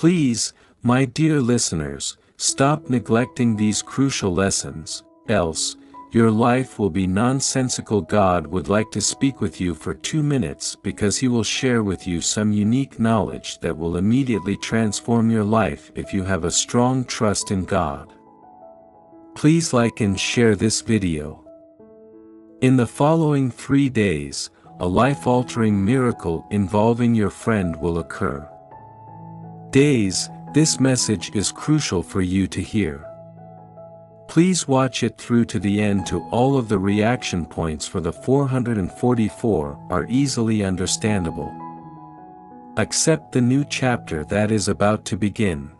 Please, my dear listeners, stop neglecting these crucial lessons, else, your life will be nonsensical. God would like to speak with you for 2 minutes because he will share with you some unique knowledge that will immediately transform your life if you have a strong trust in God. Please like and share this video. In the following 3 days, a life-altering miracle involving your friend will occur. Days, this message is crucial for you to hear. Please watch it through to the end to all of the reaction points for the 444 are easily understandable. Accept the new chapter that is about to begin.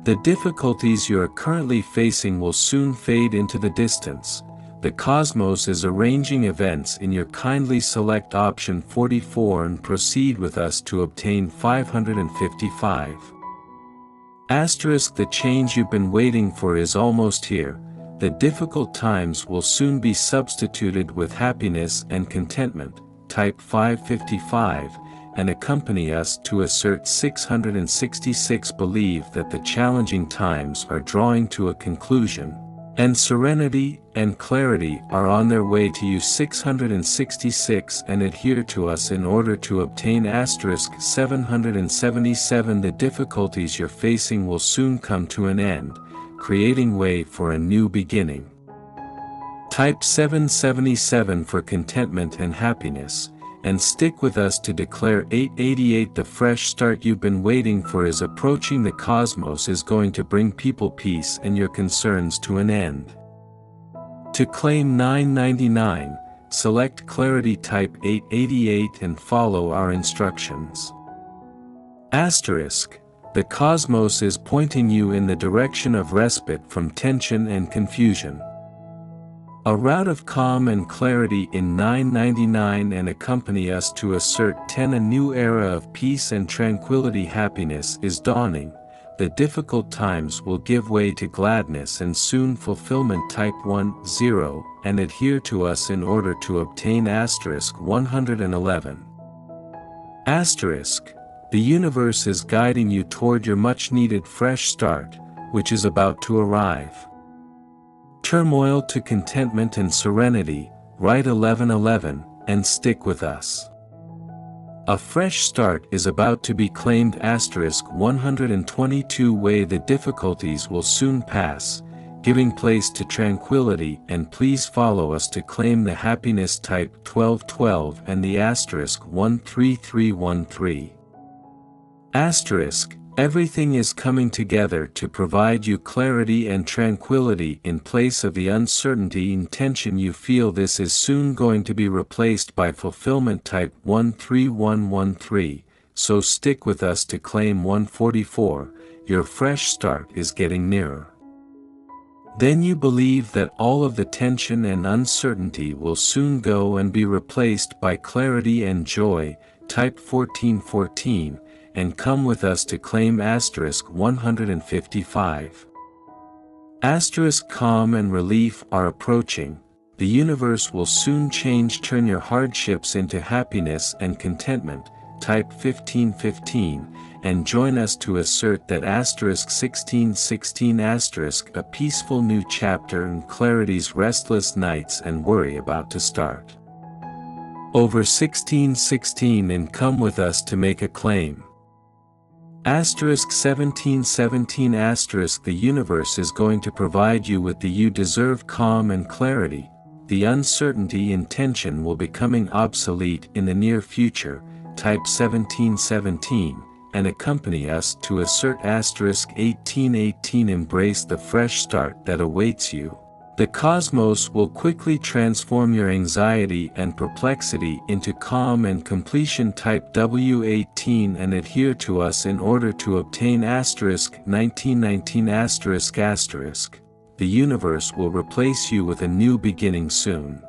The difficulties you are currently facing will soon fade into the distance. The cosmos is arranging events in your kindly select option 44 and proceed with us to obtain 555. The change you've been waiting for is almost here. The difficult times will soon be substituted with happiness and contentment. Type 555, and accompany us to assert 666. Believe that the challenging times are drawing to a conclusion, and serenity and clarity are on their way to you. 666, and adhere to us in order to obtain 777. The difficulties you're facing will soon come to an end, creating way for a new beginning. Type 777 for contentment and happiness, and stick with us to declare 888. The fresh start you've been waiting for is approaching. The cosmos is going to bring people peace and your concerns to an end. To claim 999, select clarity. Type 888 and follow our instructions. The cosmos is pointing you in the direction of respite from tension and confusion. A route of calm and clarity in 999, and accompany us to assert 10. A new era of peace and tranquility. Happiness is dawning. The difficult times will give way to gladness and soon fulfillment. Type 10, and adhere to us in order to obtain 111. The universe is guiding you toward your much-needed fresh start, which is about to arrive. Turmoil to contentment and serenity. Write 1111, and stick with us. A fresh start is about to be claimed. 122 way. The difficulties will soon pass, giving place to tranquility, and please follow us to claim the happiness. Type 1212 and the *13313. Everything is coming together to provide you clarity and tranquility in place of the uncertainty and tension you feel. This is soon going to be replaced by fulfillment. Type 13113, so stick with us to claim 144, your fresh start is getting nearer. Then you believe that all of the tension and uncertainty will soon go and be replaced by clarity and joy. Type 1414, and come with us to claim 155. Calm and relief are approaching. The universe will soon turn your hardships into happiness and contentment. Type 1515, and join us to assert that 1616 a peaceful new chapter in clarity's restless nights and worry about to start. Over 1616, and come with us to make a claim. 1717 the universe is going to provide you with the you deserve calm and clarity. The uncertainty and tension will be becoming obsolete in the near future. Type 1717, and accompany us to assert 1818. Embrace the fresh start that awaits you. The cosmos will quickly transform your anxiety and perplexity into calm and completion. Type W18 and adhere to us in order to obtain 1919 The universe will replace you with a new beginning soon.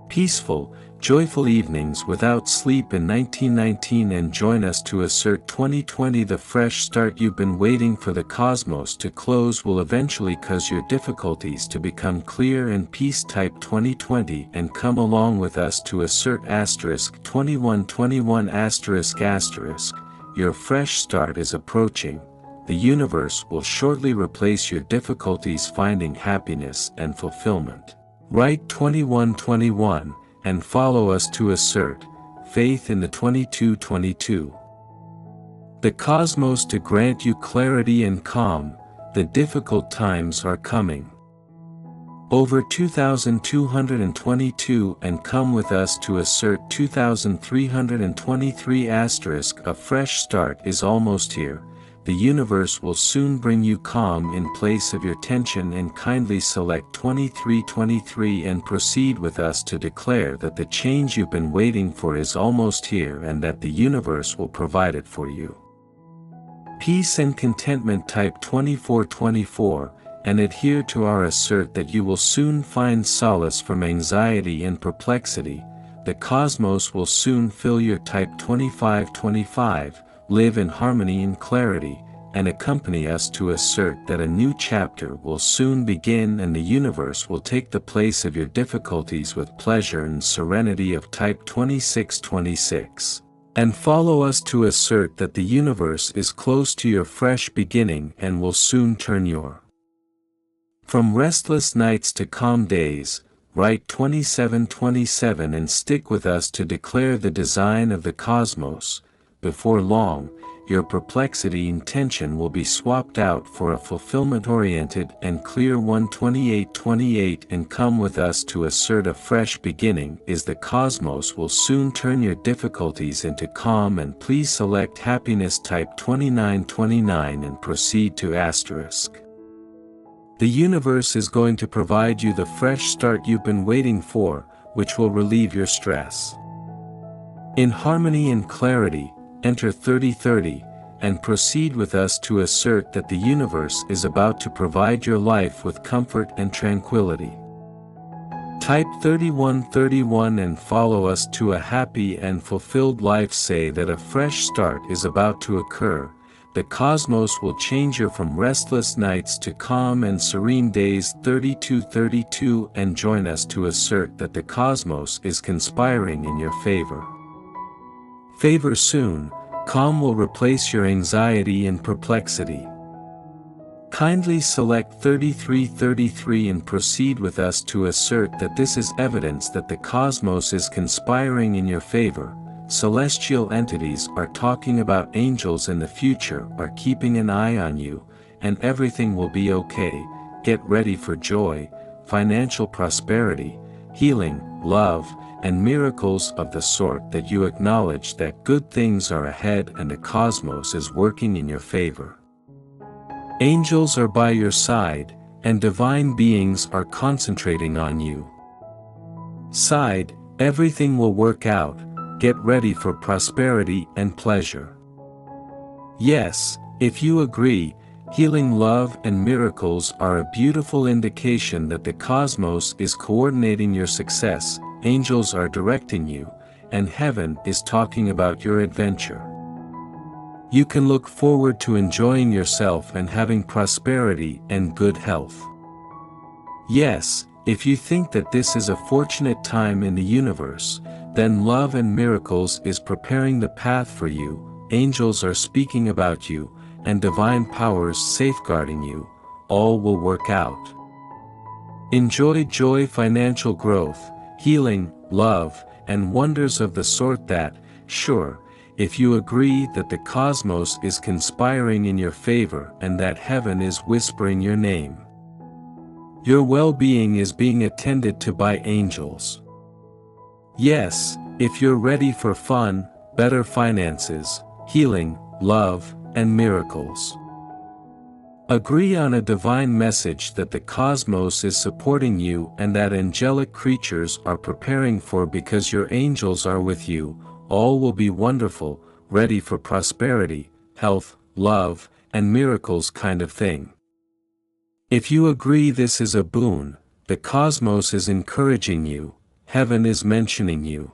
Peaceful, joyful evenings without sleep in 1919, and join us to assert 2020. The fresh start you've been waiting for the cosmos to close will eventually cause your difficulties to become clear and peace. Type 2020 and come along with us to assert *2121 *. your fresh start is approaching. The universe will shortly replace your difficulties finding happiness and fulfillment. Write 2121 and follow us to assert faith in the 2222. The cosmos to grant you clarity and calm. The difficult times are coming. Over 2222 and come with us to assert 2323 asterisk. A fresh start is almost here. The universe will soon bring you calm in place of your tension, and kindly select 2323 and proceed with us to declare that the change you've been waiting for is almost here and that the universe will provide it for you. Peace and contentment. Type 2424 and adhere to our assert that you will soon find solace from anxiety and perplexity. The cosmos will soon fill your. Type 2525, live in harmony and clarity, and accompany us to assert that a new chapter will soon begin and the universe will take the place of your difficulties with pleasure and serenity. Of type 2626. And follow us to assert that the universe is close to your fresh beginning and will soon turn your from restless nights to calm days. Write 2727 and stick with us to declare the design of the cosmos. Before long, your perplexity and tension will be swapped out for a fulfillment-oriented and clear 12828 and come with us to assert a fresh beginning is the cosmos will soon turn your difficulties into calm. And please select happiness. Type 2929 and proceed to asterisk. The universe is going to provide you the fresh start you've been waiting for, which will relieve your stress. In harmony and clarity, enter 3030, and proceed with us to assert that the universe is about to provide your life with comfort and tranquility. Type 3131 and follow us to a happy and fulfilled life. Say that a fresh start is about to occur. The cosmos will change you from restless nights to calm and serene days. 3232 and join us to assert that the cosmos is conspiring in your favor. Favor soon. Calm will replace your anxiety and perplexity. Kindly select 3333 and proceed with us to assert that this is evidence that the cosmos is conspiring in your favor. Celestial entities are talking about angels in the future are keeping an eye on you, and everything will be okay. Get ready for joy, financial prosperity, healing, love, and miracles of the sort that you acknowledge that good things are ahead and the cosmos is working in your favor. Angels are by your side, and divine beings are concentrating on you. Side, everything will work out. Get ready for prosperity and pleasure. Yes, if you agree, healing, love, and miracles are a beautiful indication that the cosmos is coordinating your success. Angels are directing you, and heaven is talking about your adventure. You can look forward to enjoying yourself and having prosperity and good health. Yes, if you think that this is a fortunate time in the universe, then love and miracles is preparing the path for you. Angels are speaking about you, and divine powers safeguarding you. All will work out. Enjoy joy, financial growth, healing, love, and wonders of the sort that, sure, if you agree that the cosmos is conspiring in your favor and that heaven is whispering your name. Your well-being is being attended to by angels. Yes, if you're ready for fun, better finances, healing, love, and miracles. Agree on a divine message that the cosmos is supporting you and that angelic creatures are preparing for because your angels are with you. All will be wonderful, ready for prosperity, health, love, and miracles kind of thing. If you agree this is a boon, the cosmos is encouraging you, heaven is mentioning you.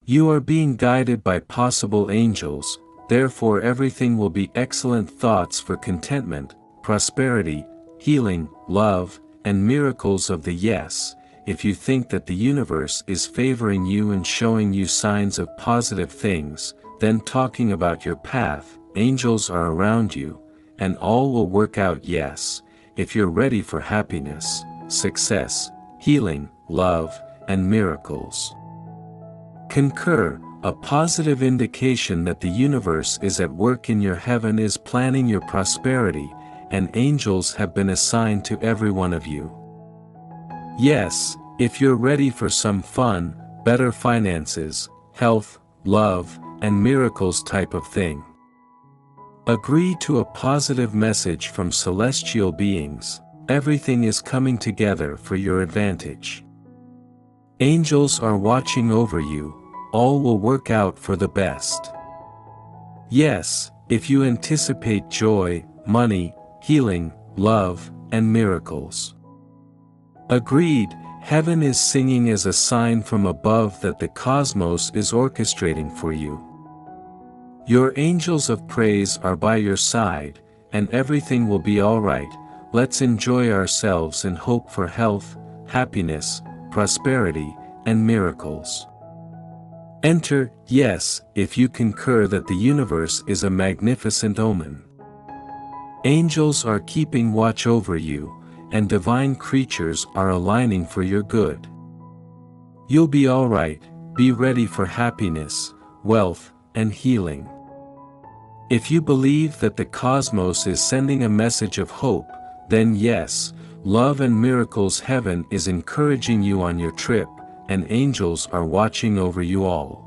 You are being guided by possible angels, therefore everything will be excellent thoughts for contentment, prosperity, healing, love, and miracles of the yes. If you think that the universe is favoring you and showing you signs of positive things, then talking about your path, angels are around you, and all will work out. Yes, if you're ready for happiness, success, healing, love, and miracles. Concur, a positive indication that the universe is at work in your heaven is planning your prosperity, and angels have been assigned to every one of you. Yes, if you're ready for some fun, better finances, health, love, and miracles type of thing. Agree to a positive message from celestial beings. Everything is coming together for your advantage. Angels are watching over you. All will work out for the best. Yes, if you anticipate joy, money, healing, love, and miracles. Agreed, heaven is singing as a sign from above that the cosmos is orchestrating for you. Your angels of praise are by your side, and everything will be alright. Let's enjoy ourselves and hope for health, happiness, prosperity, and miracles. Enter, yes, if you concur that the universe is a magnificent omen. Angels are keeping watch over you, and divine creatures are aligning for your good. You'll be alright, be ready for happiness, wealth, and healing. If you believe that the cosmos is sending a message of hope, then yes, love and miracles, heaven is encouraging you on your trip, and angels are watching over you all.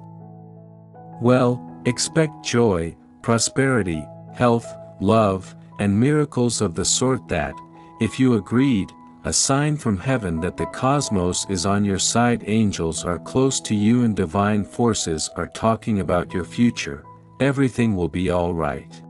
Well, expect joy, prosperity, health, love, and miracles of the sort that, if you agreed, a sign from heaven that the cosmos is on your side. Angels are close to you and divine forces are talking about your future. Everything will be all right.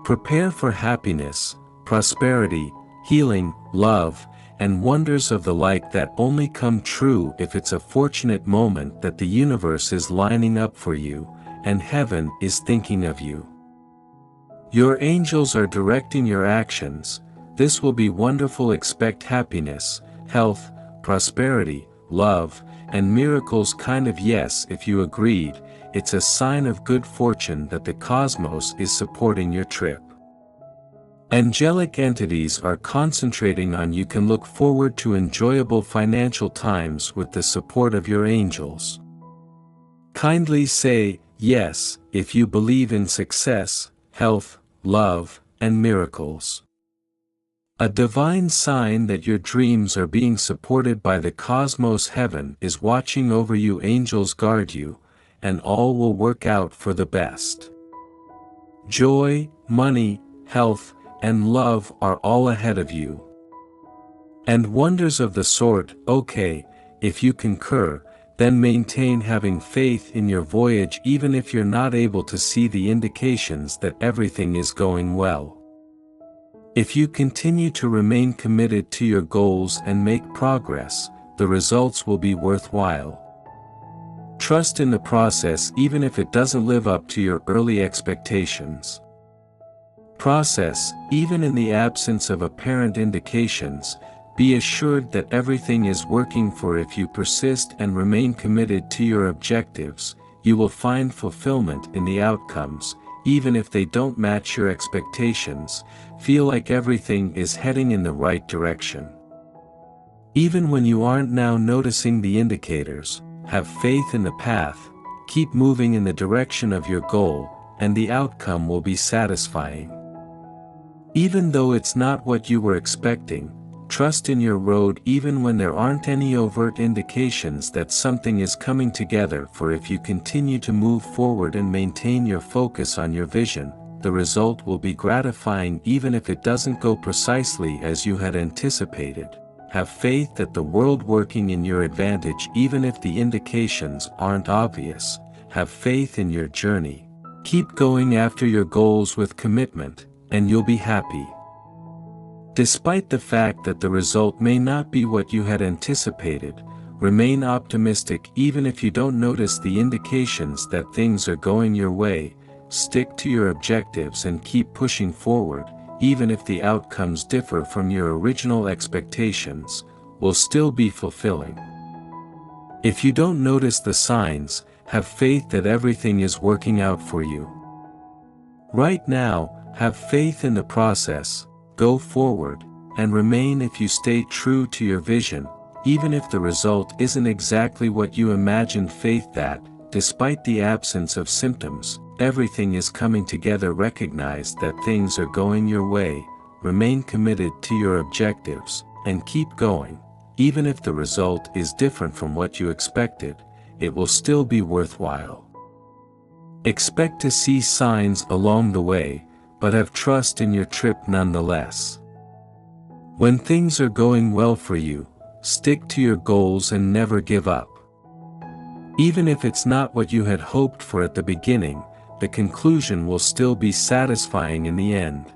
Prepare for happiness, prosperity, healing, love, and wonders of the like that only come true if it's a fortunate moment that the universe is lining up for you, and heaven is thinking of you. Your angels are directing your actions. This will be wonderful. Expect happiness, health, prosperity, love, and miracles. Kind of yes, if you agreed, it's a sign of good fortune that the cosmos is supporting your trip. Angelic entities are concentrating on you. Can look forward to enjoyable financial times with the support of your angels. Kindly say yes if you believe in success, health, love, and miracles. A divine sign that your dreams are being supported by the cosmos. Heaven is watching over you. Angels guard you, and all will work out for the best. Joy, money, health, and love are all ahead of you. And wonders of the sort. Okay, if you concur, then maintain having faith in your voyage even if you're not able to see the indications that everything is going well. If you continue to remain committed to your goals and make progress, the results will be worthwhile. Trust in the process even if it doesn't live up to your early expectations. Process, even in the absence of apparent indications, be assured that everything is working for. If you persist and remain committed to your objectives, you will find fulfillment in the outcomes, even if they don't match your expectations. Feel like everything is heading in the right direction. Even when you aren't now noticing the indicators, have faith in the path, keep moving in the direction of your goal, and the outcome will be satisfying. Even though it's not what you were expecting, trust in your road even when there aren't any overt indications that something is coming together. For if you continue to move forward and maintain your focus on your vision, the result will be gratifying even if it doesn't go precisely as you had anticipated. Have faith that the world working in your advantage even if the indications aren't obvious. Have faith in your journey. Keep going after your goals with commitment, and you'll be happy. Despite the fact that the result may not be what you had anticipated, remain optimistic even if you don't notice the indications that things are going your way. Stick to your objectives and keep pushing forward, even if the outcomes differ from your original expectations, will still be fulfilling. If you don't notice the signs, have faith that everything is working out for you. Right now, have faith in the process, go forward, and remain if you stay true to your vision, even if the result isn't exactly what you imagined. Faith that, despite the absence of symptoms, everything is coming together. Recognize that things are going your way, remain committed to your objectives, and keep going. Even if the result is different from what you expected, it will still be worthwhile. Expect to see signs along the way, but have trust in your trip nonetheless. When things are going well for you, stick to your goals and never give up. Even if it's not what you had hoped for at the beginning, the conclusion will still be satisfying in the end.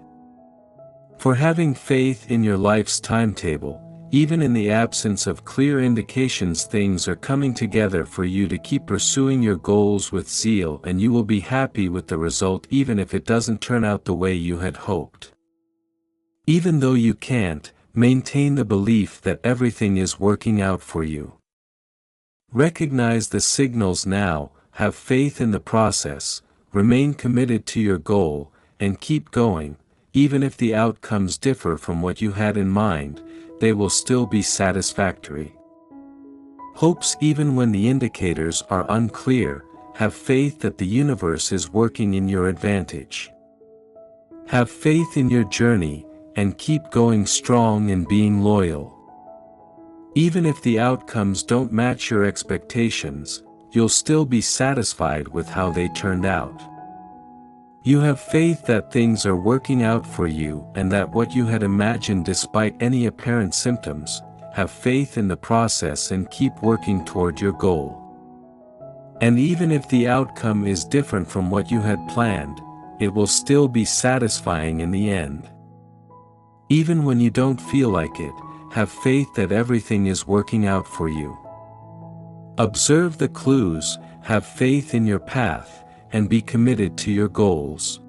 For having faith in your life's timetable, even in the absence of clear indications, things are coming together for you to keep pursuing your goals with zeal, and you will be happy with the result even if it doesn't turn out the way you had hoped. Even though you can't, maintain the belief that everything is working out for you. Recognize the signals now, have faith in the process, remain committed to your goal, and keep going. Even if the outcomes differ from what you had in mind, they will still be satisfactory. Hopes even when the indicators are unclear, have faith that the universe is working in your advantage. Have faith in your journey, and keep going strong and being loyal. Even if the outcomes don't match your expectations, you'll still be satisfied with how they turned out. You have faith that things are working out for you and that what you had imagined despite any apparent symptoms. Have faith in the process and keep working toward your goal. And even if the outcome is different from what you had planned, it will still be satisfying in the end. Even when you don't feel like it, have faith that everything is working out for you. Observe the clues, have faith in your path, and be committed to your goals.